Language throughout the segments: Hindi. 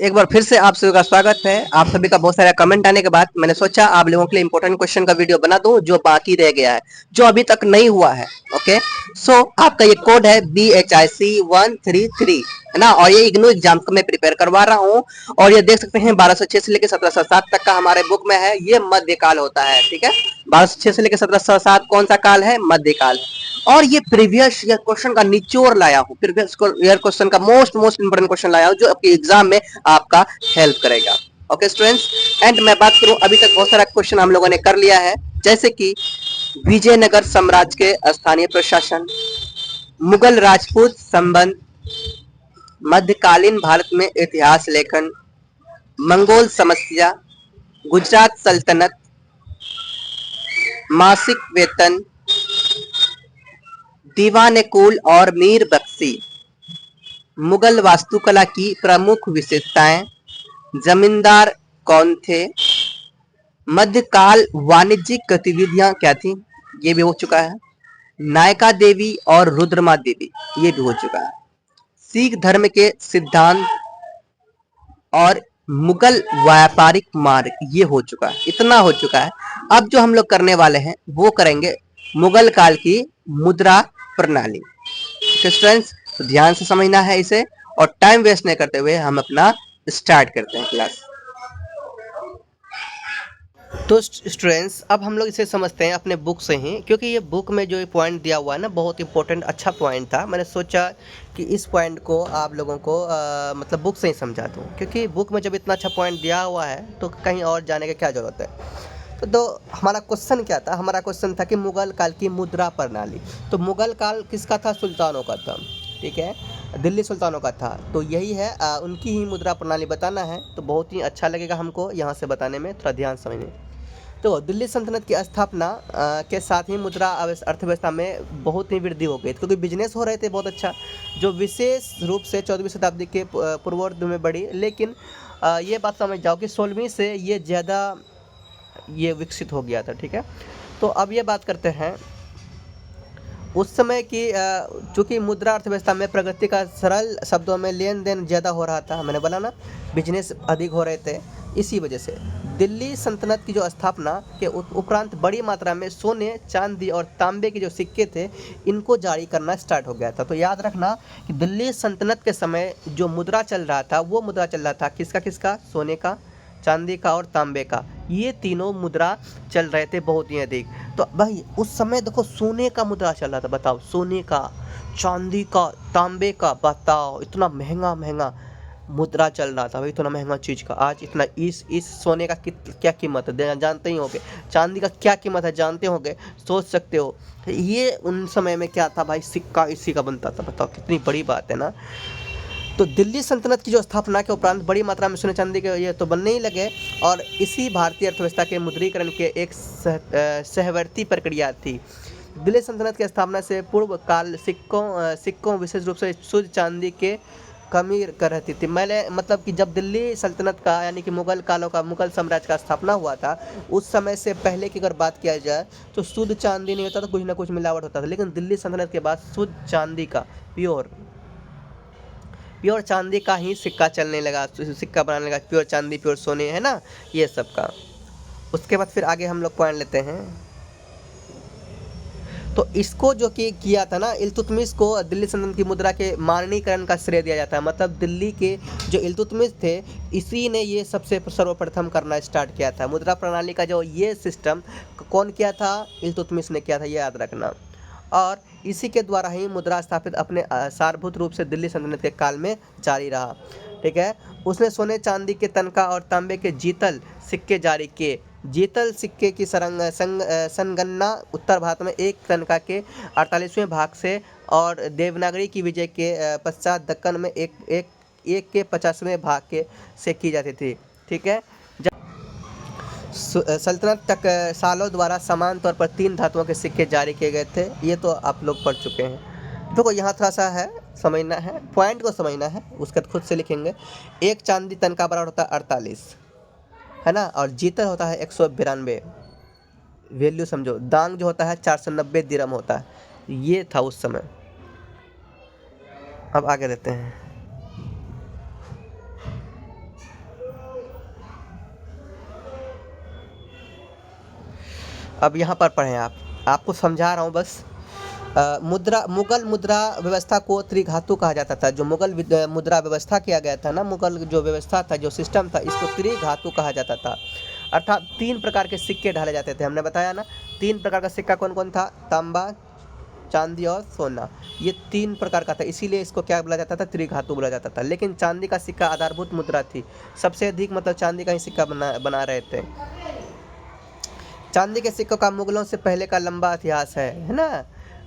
एक बार फिर से आप सभी का स्वागत है। आप सभी का बहुत सारा कमेंट आने के बाद मैंने सोचा आप लोगों के लिए इंपॉर्टेंट क्वेश्चन का वीडियो बना दूं जो बाकी रह गया है, जो अभी तक नहीं हुआ है। ओके, सो आपका ये कोड है BHIC133, है ना। और ये इग्नू एग्जाम का मैं प्रिपेयर करवा रहा हूँ। और ये देख सकते हैं 1206 से लेकर 1707 तक का हमारे बुक में है। ये मध्यकाल होता है, ठीक है। 1206 से लेकर 1707 कौन सा काल है? मध्यकाल। और ये प्रीवियस ईयर क्वेश्चन का निचोड़ लाया हूँ, प्रीवियस ईयर क्वेश्चन का मोस्ट इंपोर्टेंट क्वेश्चन लाया हूँ जो आपके एग्जाम में आपका हेल्प करेगा। ओके स्टूडेंट्स, एंड मैं बात करूं, अभी तक बहुत सारा क्वेश्चन हम लोगों ने कर लिया है, जैसे कि विजयनगर साम्राज्य के स्थानीय प्रशासन, मुगल राजपूत संबंध, मध्यकालीन भारत में इतिहास लेखन, मंगोल समस्या, गुजरात सल्तनत, मासिक वेतन, दीवान कुल और मीर बख्शी, मुगल वास्तुकला की प्रमुख विशेषताएं, जमींदार कौन थे, मध्यकाल वाणिज्यिक गतिविधियां क्या थी, ये भी हो चुका है। नायका देवी और रुद्रमा देवी, ये भी हो चुका है। सिख धर्म के सिद्धांत और मुगल व्यापारिक मार्ग, ये हो चुका है। इतना हो चुका है। अब जो हम लोग करने वाले हैं वो करेंगे मुगल काल की मुद्रा प्रणाली। तो स्टूडेंट्स, तो ध्यान से समझना है इसे, और टाइम वेस्ट नहीं करते हुए हम अपना स्टार्ट करते हैं क्लास। तो स्टूडेंट्स, अब हम लोग इसे समझते हैं अपने बुक से ही, क्योंकि ये बुक में जो पॉइंट दिया हुआ है ना, बहुत इंपॉर्टेंट अच्छा पॉइंट था। मैंने सोचा कि इस पॉइंट को आप लोगों को मतलब बुक से ही समझा दूँ, क्योंकि बुक में जब इतना अच्छा पॉइंट दिया हुआ है तो कहीं और जाने की क्या ज़रूरत है। तो हमारा क्वेश्चन क्या था? हमारा क्वेश्चन था कि मुगल काल की मुद्रा प्रणाली। तो मुगल काल किसका था? सुल्तानों का था, ठीक है, दिल्ली सुल्तानों का था। तो यही है, उनकी ही मुद्रा प्रणाली बताना है। तो बहुत ही अच्छा लगेगा हमको यहाँ से बताने में, थोड़ा ध्यान समझिए। तो दिल्ली सल्तनत की स्थापना के साथ ही मुद्रा अर्थव्यवस्था में बहुत ही वृद्धि हो गई, क्योंकि बिजनेस हो रहे थे बहुत अच्छा, जो विशेष रूप से 14वीं शताब्दी के पूर्वार्ध में बढ़ी। लेकिन ये बात समझ जाओ कि 16वीं से ये ज़्यादा ये विकसित हो गया था, ठीक है। तो अब ये बात करते हैं उस समय की, चूँकि मुद्रा अर्थव्यवस्था में प्रगति का सरल शब्दों में लेन देन ज़्यादा हो रहा था, मैंने बोला ना, बिजनेस अधिक हो रहे थे। इसी वजह से दिल्ली सल्तनत की जो स्थापना के उपरांत बड़ी मात्रा में सोने, चांदी और तांबे के जो सिक्के थे, इनको जारी करना स्टार्ट हो गया था। तो याद रखना कि दिल्ली सल्तनत के समय जो मुद्रा चल रहा था, वो मुद्रा चल रहा था किसका किसका? सोने का, चांदी का और तांबे का। ये तीनों मुद्रा चल रहे थे बहुत ही अधिक। तो भाई उस समय देखो सोने का मुद्रा चल रहा था, बताओ, सोने का, चांदी का, तांबे का, बताओ, इतना महंगा महंगा मुद्रा चल रहा था भाई, इतना महंगा चीज़ का। आज इतना इस सोने का क्या कीमत है जानते ही होंगे, चांदी का क्या कीमत है जानते होंगे, सोच सकते हो। ये उन समय में क्या था भाई, सिक्का इसी का बनता था, बताओ कितनी बड़ी बात है ना। तो दिल्ली सल्तनत की जो स्थापना के उपरांत बड़ी मात्रा में सोने चांदी के ये तो बनने ही लगे, और इसी भारतीय अर्थव्यवस्था के मुद्रीकरण के एक सहवर्ती प्रक्रिया थी। दिल्ली सल्तनत की स्थापना से पूर्व काल सिक्कों विशेष रूप से शुद्ध चांदी के कमी कर रहती थी। मैंने मतलब कि जब दिल्ली सल्तनत का यानी कि मुगल साम्राज्य का स्थापना हुआ था, उस समय से पहले की अगर बात किया जाए तो शुद्ध चांदी नहीं होता था, कुछ ना कुछ मिलावट होता था। लेकिन दिल्ली सल्तनत के बाद शुद्ध चांदी का, प्योर चांदी का ही सिक्का चलने लगा, सिक्का बनाने लगा, प्योर चांदी, प्योर सोने, है ना, ये सब का। उसके बाद फिर आगे हम लोग पॉइंट लेते हैं। तो इसको जो कि किया था ना, इल्तुतमिश को दिल्ली सल्तनत की मुद्रा के मानकीकरण का श्रेय दिया जाता है। मतलब दिल्ली के जो इल्तुतमिश थे, इसी ने ये सबसे सर्वप्रथम करना स्टार्ट किया था। मुद्रा प्रणाली का जो ये सिस्टम कौन किया था? इल्तुतमिश ने किया था, ये याद रखना। और इसी के द्वारा ही मुद्रा स्थापित अपने सारभूत रूप से दिल्ली सल्तनत के काल में जारी रहा, ठीक है। उसने सोने चांदी के तनका और तांबे के जीतल सिक्के जारी किए। जीतल सिक्के की संगणना उत्तर भारत में एक तनका के 48वें भाग से और देवनागरी की विजय के पश्चात दक्कन में एक के 50वें भाग के से की जाती थी, ठीक है। सल्तनत तक सालों द्वारा समान तौर पर 3 धातुओं के सिक्के जारी किए गए थे। ये तो आप लोग पढ़ चुके हैं। देखो यहाँ थोड़ा सा है, समझना है, पॉइंट को समझना है, उसके बाद खुद से लिखेंगे। एक चांदी तनका बराबर होता है 48, है ना, और जीतल होता है 192, वैल्यू समझो। दांग जो होता है 490 दिरम होता है। ये था उस समय। अब आगे देते हैं। अब यहाँ पर पढ़ें आप, आपको समझा रहा हूँ बस। मुगल मुद्रा व्यवस्था को त्रिधातु कहा जाता था। जो मुगल मुद्रा व्यवस्था किया गया था ना, मुगल जो व्यवस्था था, जो सिस्टम था, इसको त्रिधातु कहा जाता था। अर्थात 3 प्रकार के सिक्के ढाले जाते थे। हमने बताया ना 3 प्रकार का सिक्का कौन कौन था, तांबा, चांदी और सोना। ये 3 प्रकार का था, इसीलिए इसको क्या बोला जाता था, त्रिधातु बोला जाता था। लेकिन चांदी का सिक्का आधारभूत मुद्रा थी, सबसे अधिक मतलब चांदी का ही सिक्का बना रहे थे। चांदी के सिक्कों का मुगलों से पहले का लंबा इतिहास है ना।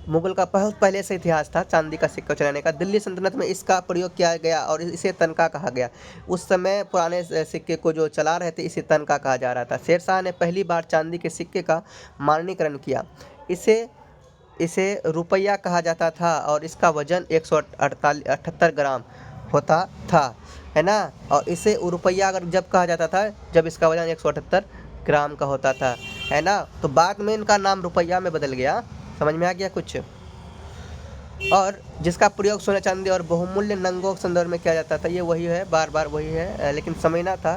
मुगल का बहुत पहले से इतिहास था चांदी का सिक्का चलाने का। दिल्ली सल्तनत में इसका प्रयोग किया गया और इसे तनका कहा गया। उस समय पुराने सिक्के को जो चला रहे थे इसे तनका कहा जा रहा था। शेरशाह ने पहली बार चांदी के सिक्के का मानकीकरण किया। इसे रुपया कहा जाता था और इसका वजन 178 ग्राम होता था, है ना। और इसे रुपया अगर जब कहा जाता था जब इसका वजन 178 ग्राम का होता था, है ना। तो बाद में इनका नाम रुपया में बदल गया। समझ में आ गया कुछ। और जिसका प्रयोग सोना चांदी और बहुमूल्य नंगों के संदर्भ में किया जाता था, ये वही है, बार बार वही है, लेकिन समझना था।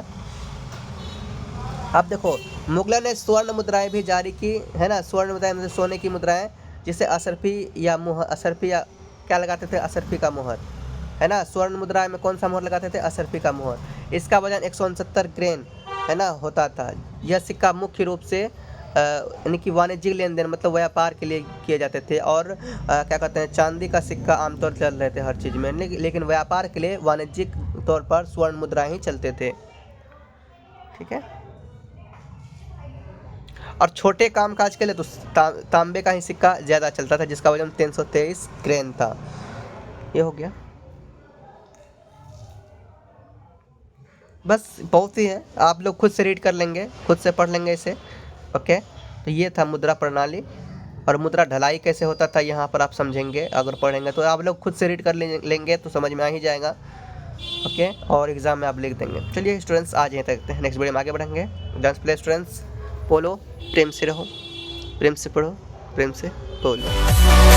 अब देखो, मुगलों ने स्वर्ण मुद्राएं भी जारी की, है ना। स्वर्ण मुद्राएं मतलब सोने की मुद्राएं, जिसे असरफी या क्या लगाते थे, असरफी का मोहर, है ना। स्वर्ण मुद्रा में कौन सा मोहर लगाते थे, असरफी का मोहर। इसका वजन 169 ग्रेन, है ना, होता था। यह सिक्का मुख्य रूप से यानी कि वाणिज्यिक लेन देन मतलब व्यापार के लिए किए जाते थे। और क्या कहते हैं, चांदी का सिक्का आमतौर चल रहे थे हर चीज़ में, लेकिन व्यापार के लिए वाणिज्यिक तौर पर स्वर्ण मुद्रा ही चलते थे। ठीक है। और छोटे कामकाज के लिए तो तांबे का ही सिक्का ज़्यादा चलता था, जिसका वजन 323 ग्रेन था। ये हो गया, बस बहुत ही है। आप लोग खुद से रीड कर लेंगे, खुद से पढ़ लेंगे इसे। ओके, तो ये था मुद्रा प्रणाली और मुद्रा ढलाई कैसे होता था, यहाँ पर आप समझेंगे। अगर पढ़ेंगे तो आप लोग खुद से रीड कर लेंगे तो समझ में आ ही जाएगा। ओके, और एग्ज़ाम में आप लिख देंगे। चलिए स्टूडेंट्स, आज यहीं तक रखते हैं, नेक्स्ट वीडियो में आगे बढ़ेंगे। डांस प्ले स्टूडेंट्स, बोलो प्रेम से रहो, प्रेम से पढ़ो, प्रेम से बोलो।